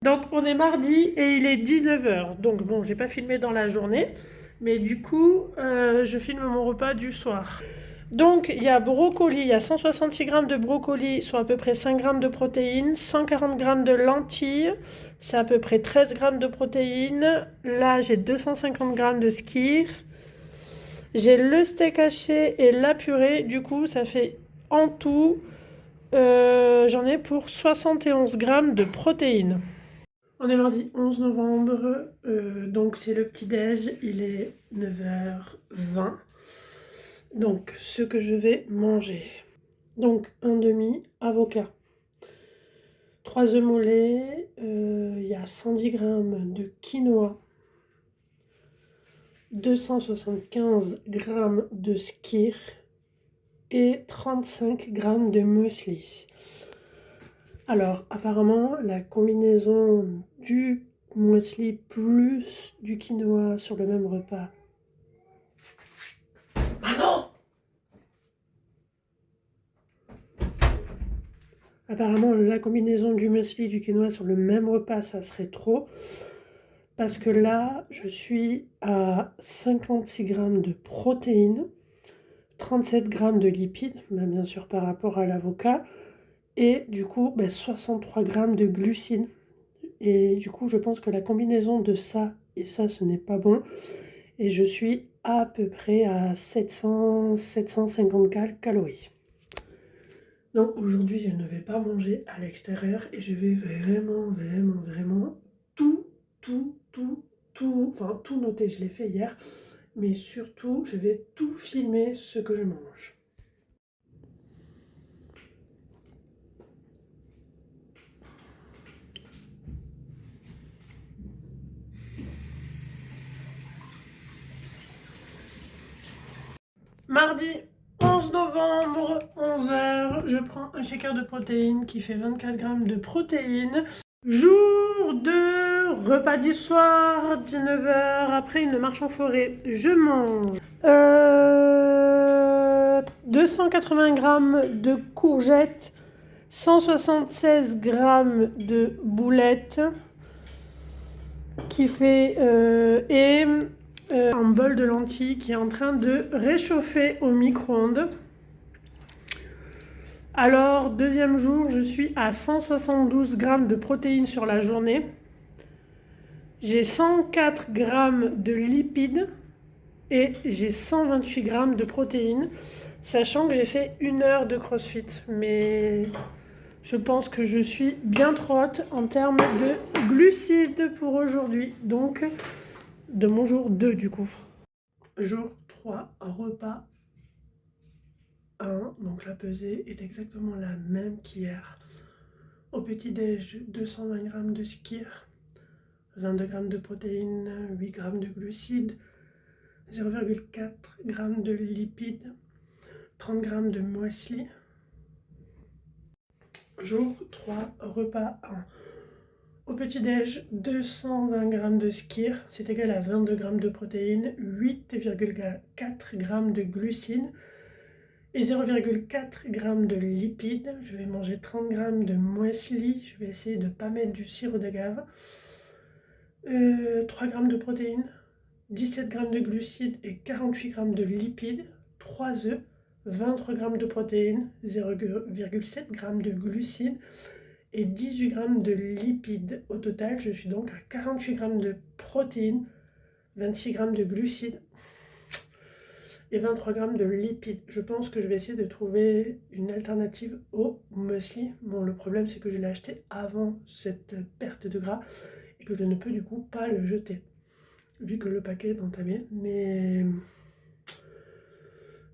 Donc on est mardi et il est 19h. Donc bon, j'ai pas filmé dans la journée, mais du coup, je filme mon repas du soir. Donc il y a brocoli, il y a 166 grammes de brocoli, soit à peu près 5 grammes de protéines, 140 grammes de lentilles, c'est à peu près 13 grammes de protéines. Là j'ai 250 grammes de skyr. J'ai le steak haché et la purée, du coup ça fait en tout, j'en ai pour 71 grammes de protéines. On est mardi 11 novembre, donc c'est le petit-déj, il est 9h20. Donc ce que je vais manger. Donc un demi avocat, 3 œufs mollets, il y a 110 grammes de quinoa, 275 grammes de skyr et 35 grammes de muesli. Alors apparemment la combinaison du muesli plus du quinoa sur le même repas. Ah non! Apparemment la combinaison du muesli et du quinoa sur le même repas, ça serait trop. Parce que là, je suis à 56 grammes de protéines, 37 grammes de lipides, bien sûr par rapport à l'avocat, et du coup 63 grammes de glucides. Et du coup, je pense que la combinaison de ça et ça, ce n'est pas bon. Et je suis à peu près à 750 calories. Donc aujourd'hui, je ne vais pas manger à l'extérieur et je vais vraiment tout noter. Je l'ai fait hier, mais surtout, je vais tout filmer ce que je mange. Mardi 11 novembre, 11h, je prends un shaker de protéines qui fait 24 grammes de protéines. Jour de repas du soir, 19h, après une marche en forêt, je mange 280 grammes de courgettes, 176 grammes de boulettes, qui fait un bol de lentilles qui est en train de réchauffer au micro-ondes. Alors, deuxième jour, je suis à 172 grammes de protéines sur la journée. J'ai 104 grammes de lipides et j'ai 128 grammes de protéines, sachant que j'ai fait 1 heure de crossfit. Mais je pense que je suis bien trop haute en termes de glucides pour aujourd'hui. Donc, de mon jour 2 du coup. Jour 3, repas 1. Donc la pesée est exactement la même qu'hier. Au petit-déj, 220 grammes de skyr, 22 grammes de protéines, 8 grammes de glucides, 0,4 grammes de lipides, 30 grammes de muesli. Jour 3, repas 1. Au petit-déj, 220 grammes de skyr, c'est égal à 22 grammes de protéines, 8,4 grammes de glucides et 0,4 grammes de lipides. Je vais manger 30 grammes de muesli, je vais essayer de ne pas mettre du sirop d'agave. 3 grammes de protéines, 17 grammes de glucides et 48 grammes de lipides, 3 œufs, 23 grammes de protéines, 0,7 grammes de glucides et 18 grammes de lipides. Au total, je suis donc à 48 grammes de protéines, 26 grammes de glucides et 23 grammes de lipides. Je pense que je vais essayer de trouver une alternative au muesli. Bon, le problème, c'est que je l'ai acheté avant cette perte de gras et que je ne peux du coup pas le jeter, vu que le paquet est entamé. Mais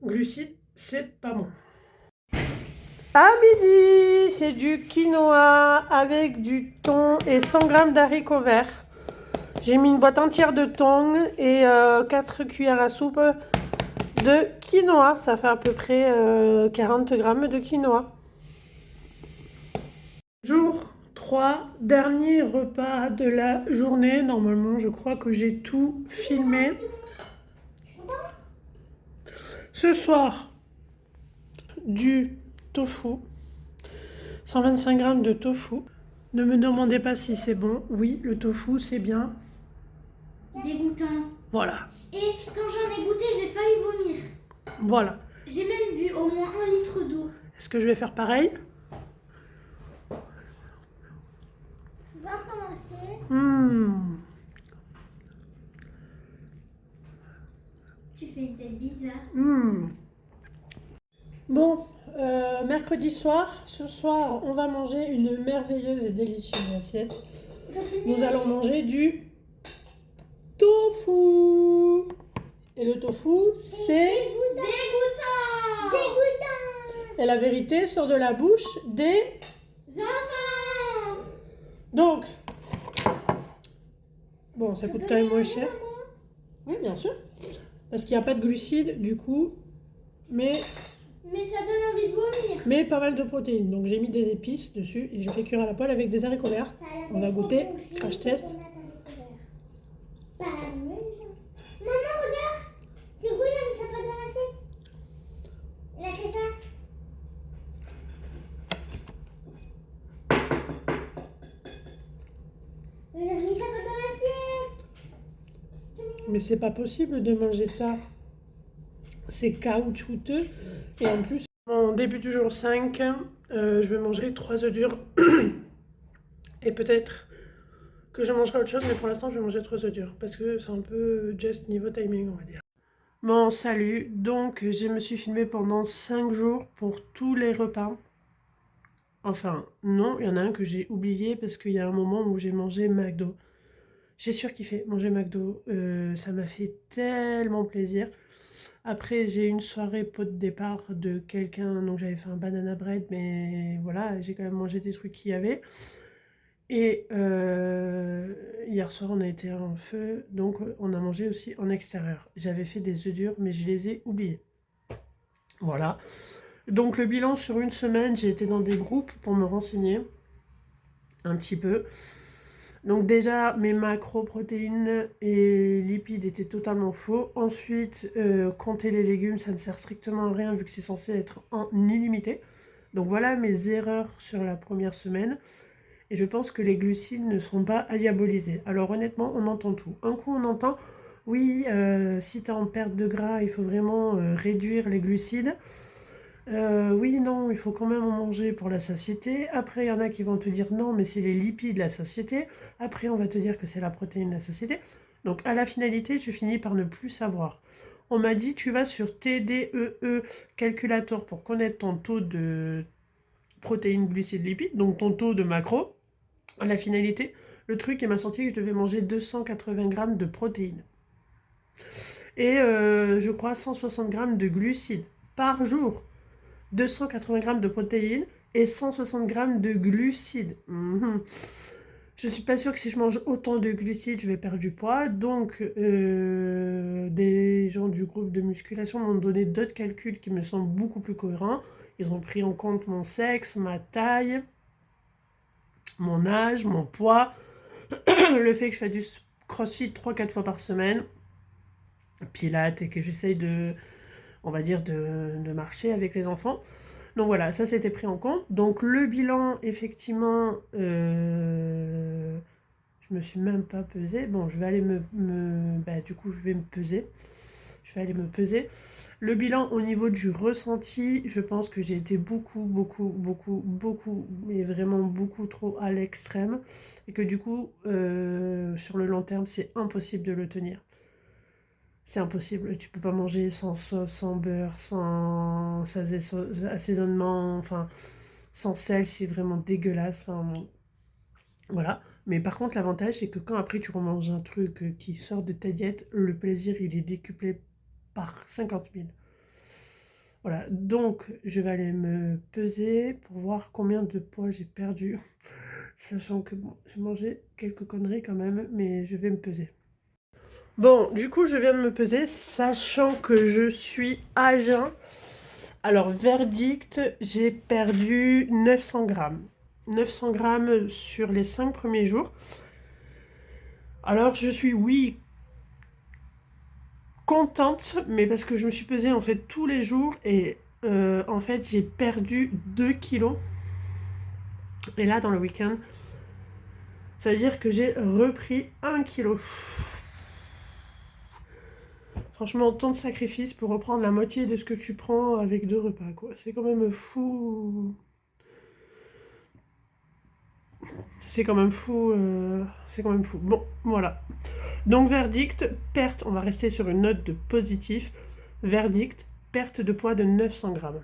glucides, c'est pas bon. À midi, c'est du quinoa avec du thon et 100 grammes d'haricots verts. J'ai mis une boîte entière de thon et 4 cuillères à soupe de quinoa. Ça fait à peu près 40 grammes de quinoa. Jour 3, dernier repas de la journée. Normalement, je crois que j'ai tout filmé. Ce soir, du tofu, 125 grammes de tofu, Ne me demandez pas si c'est bon. Oui, le tofu, c'est bien. Dégoûtant. Voilà. Et quand j'en ai goûté, j'ai failli vomir. Voilà. J'ai même bu au moins 1 litre d'eau. Est-ce que je vais faire pareil? On va recommencer. Tu fais une tête bizarre. Bon, mercredi soir, ce soir, on va manger une merveilleuse et délicieuse assiette. Nous allons manger du tofu. Et le tofu, c'est... Dégoûtant. Et la vérité sort de la bouche des... Enfants. Donc, bon, ça coûte quand même moins cher. Oui, bien sûr. Parce qu'il n'y a pas de glucides, du coup, mais ça donne envie de vomir. pas mal de protéines. Donc j'ai mis des épices dessus et je fais cuire à la poêle avec des haricots verts. On va goûter, crash test. Maman, regarde. C'est où il a mis ça pas dans l'assiette? Il a fait ça. Il a mis ça pas dans l'assiette. Mais c'est pas possible de manger ça. C'est caoutchouteux. Et en plus, en début du jour 5, je vais manger 3 œufs durs. Et peut-être que je mangerai autre chose, mais pour l'instant, je vais manger 3 œufs durs. Parce que c'est un peu just niveau timing, on va dire. Bon, salut. Donc, je me suis filmée pendant 5 jours pour tous les repas. Enfin, non, il y en a un que j'ai oublié parce qu'il y a un moment où j'ai mangé McDo. J'ai surkiffé manger McDo. Ça m'a fait tellement plaisir. Après, j'ai eu une soirée pot de départ de quelqu'un, donc j'avais fait un banana bread, mais voilà, j'ai quand même mangé des trucs qu'il y avait. Et hier soir, on a été en feu, donc on a mangé aussi en extérieur. J'avais fait des œufs durs, mais je les ai oubliés. Voilà. Donc le bilan sur une semaine, j'ai été dans des groupes pour me renseigner un petit peu. Donc déjà, mes macroprotéines et lipides étaient totalement faux. Ensuite, compter les légumes, ça ne sert strictement à rien vu que c'est censé être en illimité. Donc voilà mes erreurs sur la première semaine. Et je pense que les glucides ne sont pas à diaboliser. Alors honnêtement, on entend tout. Un coup, on entend, oui, si tu es en perte de gras, il faut vraiment réduire les glucides. Oui, non, il faut quand même en manger pour la satiété. Après, il y en a qui vont te dire non, mais c'est les lipides la satiété. Après, on va te dire que c'est la protéine la satiété. Donc, à la finalité, tu finis par ne plus savoir. On m'a dit, tu vas sur TDEE Calculator pour connaître ton taux de protéines, glucides, lipides, donc ton taux de macro. À la finalité, le truc, il m'a sorti que je devais manger 280 grammes de protéines. Et je crois 160 grammes de glucides par jour. 280 grammes de protéines et 160 grammes de glucides. Je suis pas sûre que si je mange autant de glucides, je vais perdre du poids. Donc, des gens du groupe de musculation m'ont donné d'autres calculs qui me semblent beaucoup plus cohérents. Ils ont pris en compte mon sexe, ma taille, mon âge, mon poids, le fait que je fais du crossfit 3-4 fois par semaine, pilates, et que j'essaye on va dire, de marcher avec les enfants. Donc voilà, ça c'était pris en compte. Donc le bilan, effectivement, je me suis même pas pesée. Bon, je vais aller du coup, je vais me peser. Je vais aller me peser. Le bilan au niveau du ressenti, je pense que j'ai été beaucoup, mais vraiment beaucoup trop à l'extrême. Et que du coup, sur le long terme, c'est impossible de le tenir. C'est impossible, tu peux pas manger sans sauce, sans beurre, sans assaisonnement, enfin, sans sel, c'est vraiment dégueulasse. Enfin, voilà. Mais par contre, l'avantage, c'est que quand après tu remanges un truc qui sort de ta diète, le plaisir, il est décuplé par 50 000. Voilà, donc je vais aller me peser pour voir combien de poids j'ai perdu. Sachant que bon, j'ai mangé quelques conneries quand même, mais je vais me peser. Bon, du coup, je viens de me peser, sachant que je suis à jeun. Alors, verdict, j'ai perdu 900 grammes. 900 grammes sur les 5 premiers jours. Alors, je suis, oui, contente, mais parce que je me suis pesée, en fait, tous les jours. Et, en fait, j'ai perdu 2 kilos. Et là, dans le week-end, Ça veut dire que j'ai repris 1 kilo. Franchement, tant de sacrifices pour reprendre la moitié de ce que tu prends avec 2 repas, quoi. C'est quand même fou. C'est quand même fou. C'est quand même fou. Bon, voilà. Donc, verdict, perte. On va rester sur une note de positif. Verdict, perte de poids de 900 grammes.